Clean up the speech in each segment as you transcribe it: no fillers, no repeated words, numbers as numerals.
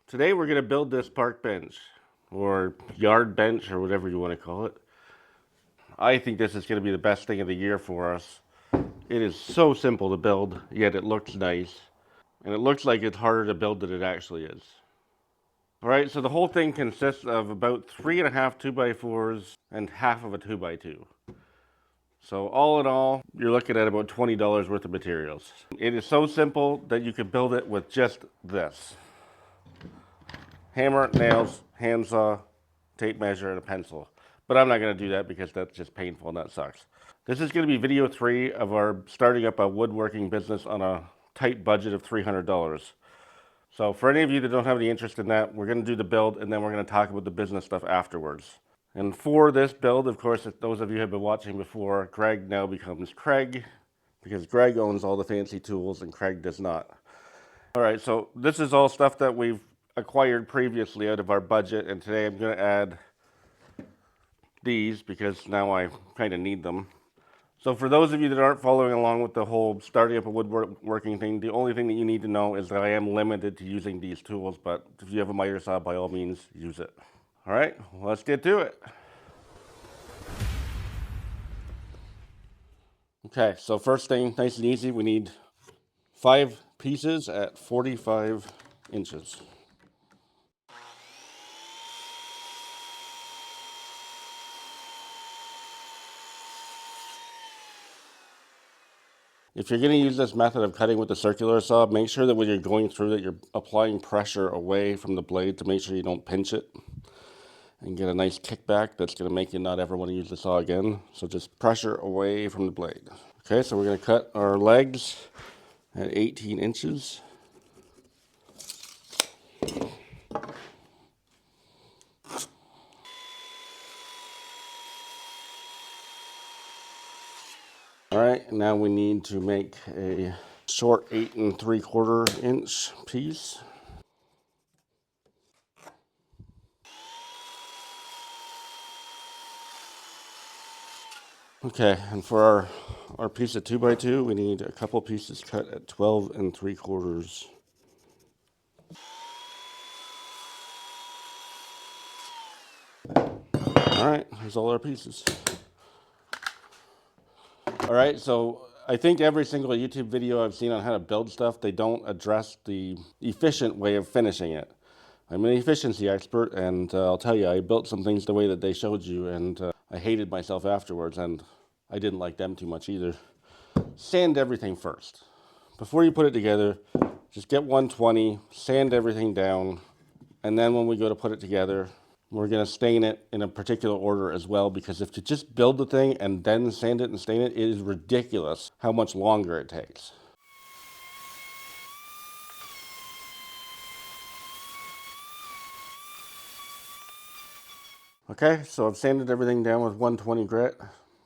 Today we're going to build this park bench, or yard bench, or whatever you want to call it. I think this is going to be the best thing of the year for us. It is so simple to build, yet it looks nice. And it looks like it's harder to build than it actually is. Alright, so the whole thing consists of about 3.5 2x4s and half of a 2x2. So all in all, you're looking at about $20 worth of materials. It is so simple that you can build it with just this. Hammer, nails, handsaw, tape measure, and a pencil. But I'm not going to do that because that's just painful and that sucks. This is going to be video 3 of our starting up a woodworking business on a tight budget of $300. So for any of you that don't have any interest in that, we're going to do the build and then we're going to talk about the business stuff afterwards. And for this build, of course, if those of you who have been watching before, Greg now becomes Craig because Greg owns all the fancy tools and Craig does not. All right, so this is all stuff that we've acquired previously out of our budget, and today I'm going to add these because now I kind of need them. So for those of you that aren't following along with the whole starting up a woodworking thing, the only thing that you need to know is that I am limited to using these tools, but if you have a miter saw, by all means, use it. All right, let's get to it. Okay, so first thing, nice and easy, we need 5 pieces at 45 inches. If you're going to use this method of cutting with the circular saw, make sure that when you're going through that, you're applying pressure away from the blade to make sure you don't pinch it and get a nice kickback that's going to make you not ever want to use the saw again. So just pressure away from the blade. Okay, so we're going to cut our legs at 18 inches. All right, now we need to make a short 8 3/4 inch piece. Okay, and for our piece of 2x2, we need a couple pieces cut at 12 3/4. All right, here's all our pieces. All right, so I think every single YouTube video I've seen on how to build stuff, they don't address the efficient way of finishing it. I'm an efficiency expert, and I'll tell you, I built some things the way that they showed you, and I hated myself afterwards, and I didn't like them too much either. Sand everything first. Before you put it together, just get 120, sand everything down, and then when we go to put it together, we're going to stain it in a particular order as well, because if you just build the thing and then sand it and stain it, it is ridiculous how much longer it takes. Okay, so I've sanded everything down with 120 grit,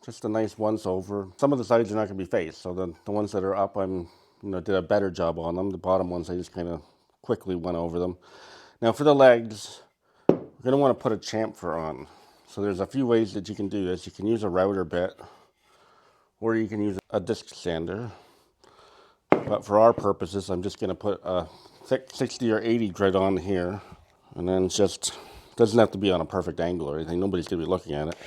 just a nice once over. Some of the sides are not going to be faced, so the ones that are up, did a better job on them. The bottom ones, I just kind of quickly went over them. Now for the legs, we're going to want to put a chamfer on. So there's a few ways that you can do this. You can use a router bit, or you can use a disc sander. But for our purposes, I'm just going to put a thick 60 or 80 grit on here, and then just, doesn't have to be on a perfect angle or anything. Nobody's going to be looking at it.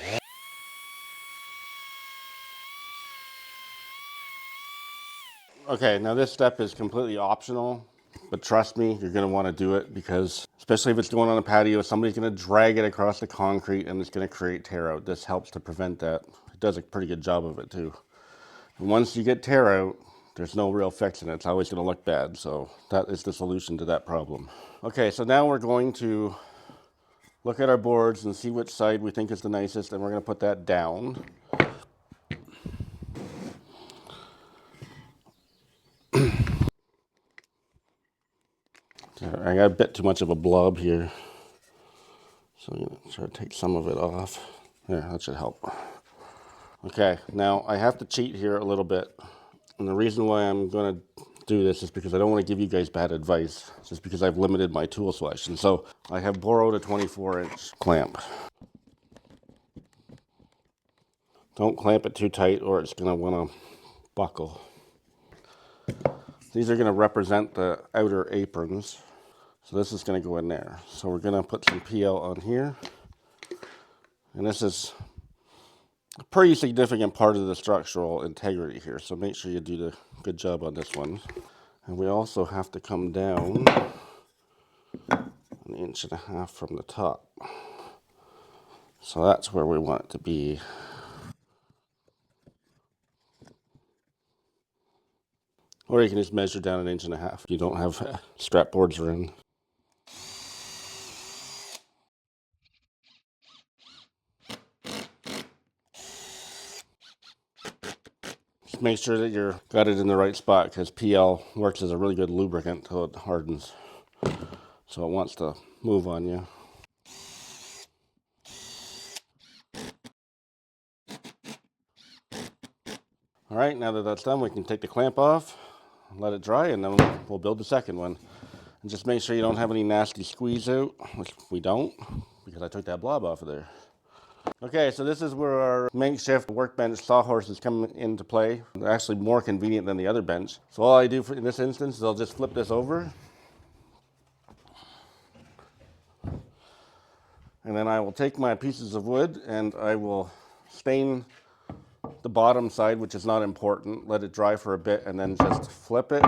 Okay, now this step is completely optional, but trust me, you're going to want to do it because, especially if it's going on a patio, somebody's going to drag it across the concrete and it's going to create tear out. This helps to prevent that. It does a pretty good job of it too. And once you get tear out, there's no real fixing it. It's always going to look bad. So that is the solution to that problem. Okay, so now we're going to look at our boards and see which side we think is the nicest, and we're going to put that down. I got a bit too much of a blob here, so I'm going to try to take some of it off. There, that should help. Okay, now I have to cheat here a little bit, and the reason why I'm going to do this is because I don't want to give you guys bad advice, just because I've limited my tool selection. So I have borrowed a 24-inch clamp. Don't clamp it too tight or it's going to want to buckle. These are going to represent the outer aprons. So this is going to go in there. So we're going to put some PL on here. And this is a pretty significant part of the structural integrity here. So make sure you do the good job on this one. And we also have to come down 1.5 inches from the top. So that's where we want it to be. Or you can just measure down 1.5 inches if you don't have strap boards are in. Just make sure that you've got it in the right spot, because PL works as a really good lubricant until it hardens. So it wants to move on you. All right, now that that's done, we can take the clamp off, let it dry, and then we'll build the second one. And just make sure you don't have any nasty squeeze out, which we don't, because I took that blob off of there. Okay, so this is where our makeshift workbench sawhorses come into play. They're actually more convenient than the other bench. So all I do in this instance is I'll just flip this over. And then I will take my pieces of wood and I will stain the bottom side, which is not important. Let it dry for a bit and then just flip it.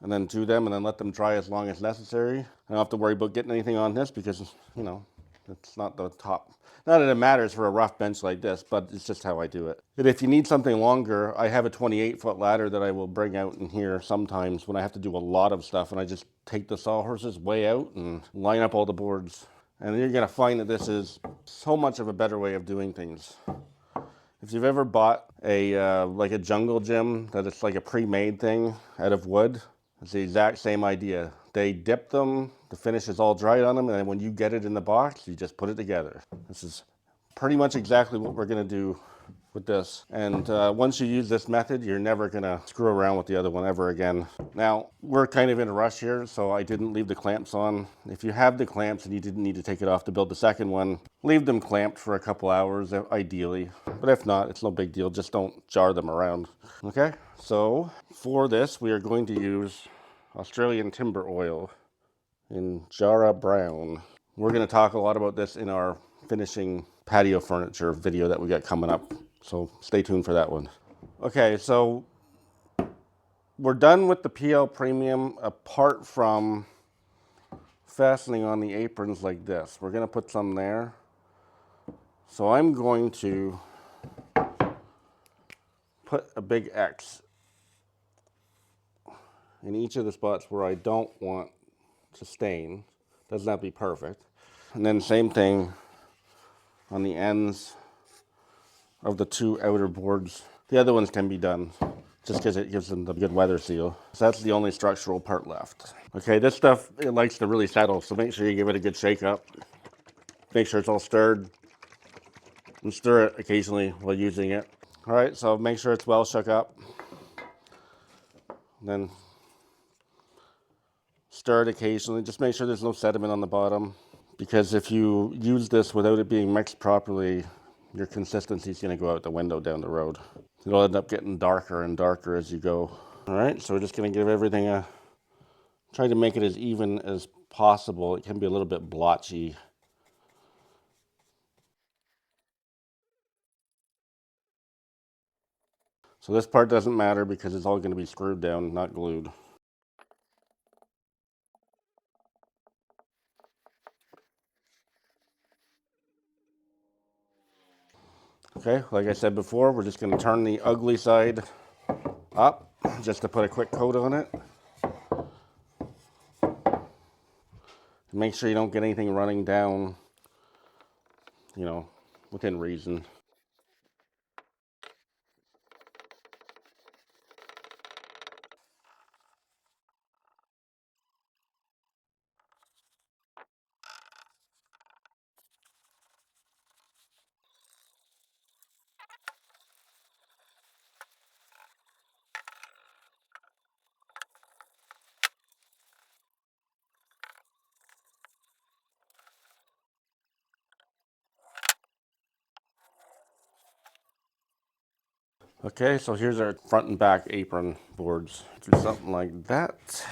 And then do them and then let them dry as long as necessary. I don't have to worry about getting anything on this because, you know, it's not the top. Not that it matters for a rough bench like this, but it's just how I do it. And if you need something longer, I have a 28-foot ladder that I will bring out in here sometimes when I have to do a lot of stuff, and I just take the sawhorses way out and line up all the boards. And you're gonna find that this is so much of a better way of doing things. If you've ever bought a like a jungle gym that it's like a pre-made thing out of wood, it's the exact same idea. They dip them, the finish is all dried on them, and then when you get it in the box, you just put it together. This is pretty much exactly what we're gonna do with this. And once you use this method, you're never gonna screw around with the other one ever again. Now, we're kind of in a rush here, so I didn't leave the clamps on. If you have the clamps and you didn't need to take it off to build the second one, leave them clamped for a couple hours, ideally. But if not, it's no big deal, just don't jar them around. Okay, so for this, we are going to use Australian timber oil in Jarrah Brown. We're gonna talk a lot about this in our finishing patio furniture video that we got coming up. So stay tuned for that one. Okay, so we're done with the PL Premium apart from fastening on the aprons like this. We're gonna put some there. So I'm going to put a big X in each of the spots where I don't want to stain. Doesn't have to be perfect. And then same thing on the ends of the two outer boards. The other ones can be done just because it gives them the good weather seal. So that's the only structural part left. Okay, this stuff, it likes to really settle, so make sure you give it a good shake up. Make sure it's all stirred, and stir it occasionally while using it. All right, so make sure it's well shook up. Then stir it occasionally. Just make sure there's no sediment on the bottom, because if you use this without it being mixed properly, your consistency is going to go out the window down the road. It'll end up getting darker and darker as you go. All right, so we're just going to give everything a, try to make it as even as possible. It can be a little bit blotchy. So this part doesn't matter because it's all going to be screwed down, not glued. Okay, like I said before, we're just going to turn the ugly side up just to put a quick coat on it. Make sure you don't get anything running down, you know, within reason. Okay, so here's our front and back apron boards. Do something like that.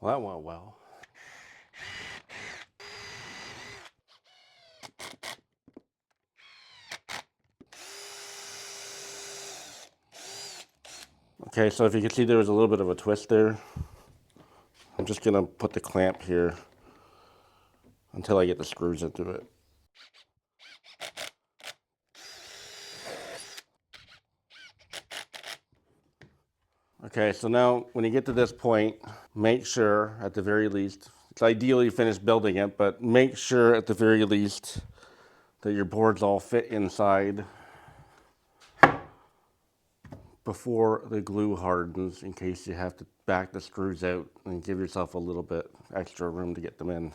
Well, that went well. Okay, so if you can see there was a little bit of a twist there. I'm just gonna put the clamp here until I get the screws into it. Okay, so now when you get to this point, make sure at the very least, it's ideally finished building it, but make sure at the very least that your boards all fit inside before the glue hardens, in case you have to back the screws out and give yourself a little bit extra room to get them in.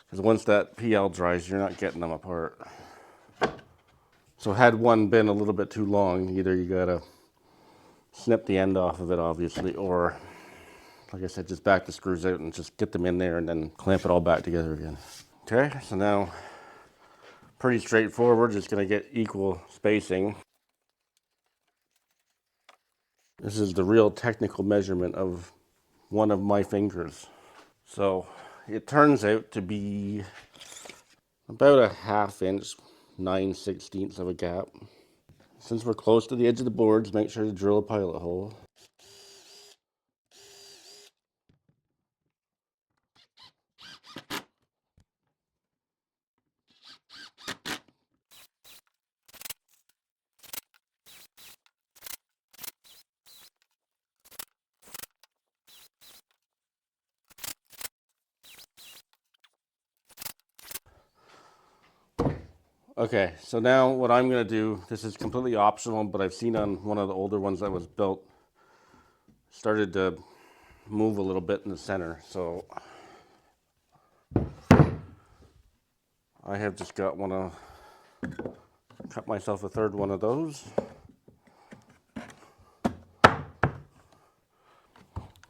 Because once that PL dries, you're not getting them apart. So had one been a little bit too long, either you gotta snip the end off of it, obviously, or like I said, just back the screws out and just get them in there and then clamp it all back together again. Okay, so now pretty straightforward, just gonna get equal spacing. This is the real technical measurement of one of my fingers. So it turns out to be about a 1/2 inch, 9/16 of a gap. Since we're close to the edge of the boards, make sure to drill a pilot hole. Okay, so now what I'm gonna do, this is completely optional, but I've seen on one of the older ones that was built, started to move a little bit in the center. So I have just wanna cut myself a 3rd one of those.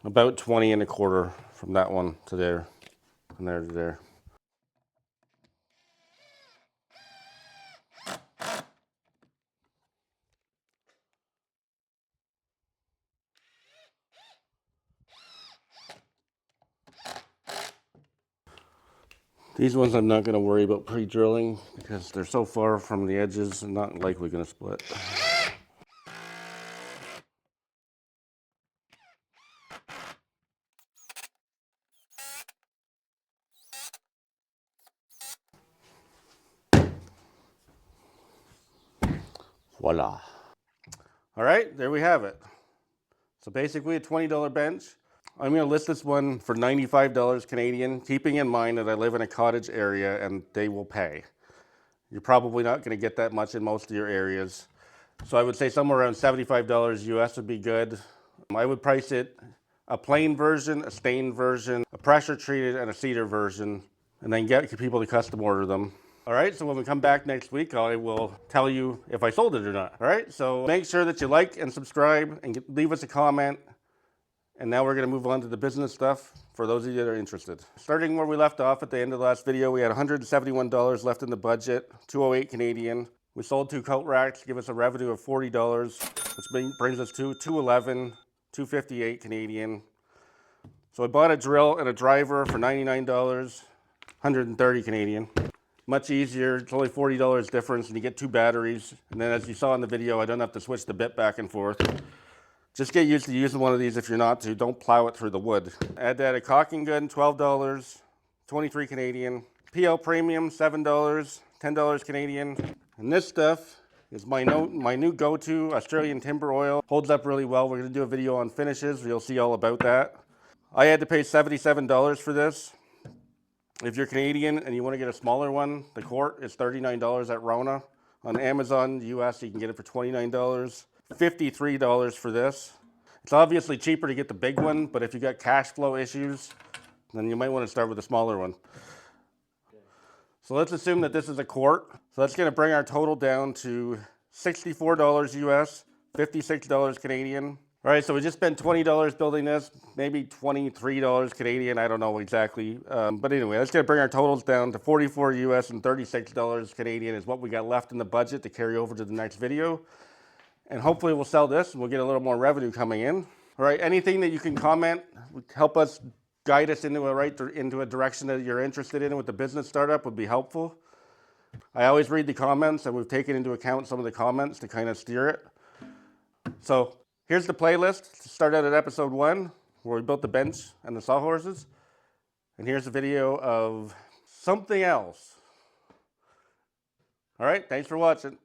About 20 1/4 from that one to there, and there to there. These ones I'm not gonna worry about pre-drilling because they're so far from the edges and not likely gonna split. Voila. All right, there we have it. So basically a $20 bench. I'm gonna list this one for $95 Canadian, keeping in mind that I live in a cottage area and they will pay. You're probably not gonna get that much in most of your areas. So I would say somewhere around $75 US would be good. I would price it a plain version, a stained version, a pressure treated, and a cedar version, and then get people to custom order them. All right, so when we come back next week, I will tell you if I sold it or not. All right, so make sure that you like and subscribe and leave us a comment. And now we're gonna move on to the business stuff for those of you that are interested. Starting where we left off at the end of the last video, we had $171 left in the budget, 208 Canadian. We sold 2 coat racks, give us a revenue of $40, which brings us to 211, 258 Canadian. So I bought a drill and a driver for $99, 130 Canadian. Much easier, it's only $40 difference and you get 2 batteries. And then as you saw in the video, I don't have to switch the bit back and forth. Just get used to using one of these if you're not to. Don't plow it through the wood. Add that a caulking gun, $12, 23 Canadian. PL Premium, $7, $10 Canadian. And this stuff is my new go-to Australian timber oil. Holds up really well. We're gonna do a video on finishes. You'll see all about that. I had to pay $77 for this. If you're Canadian and you wanna get a smaller one, the quart is $39 at Rona. On Amazon, US, you can get it for $29. $53 for this. It's obviously cheaper to get the big one, but if you got cash flow issues, then you might want to start with a smaller one. So let's assume that this is a quart. So that's going to bring our total down to $64 US, $56 Canadian. All right, so we just spent $20 building this, maybe $23 Canadian, I don't know exactly. But anyway, that's going to bring our totals down to $44 US and $36 Canadian is what we got left in the budget to carry over to the next video. And hopefully we'll sell this and we'll get a little more revenue coming in. All right, anything that you can comment, help us guide us into a direction that you're interested in with the business startup would be helpful. I always read the comments, and we've taken into account some of the comments to kind of steer it. So here's the playlist. Start out at episode 1, where we built the bench and the sawhorses. And here's a video of something else. All right, thanks for watching.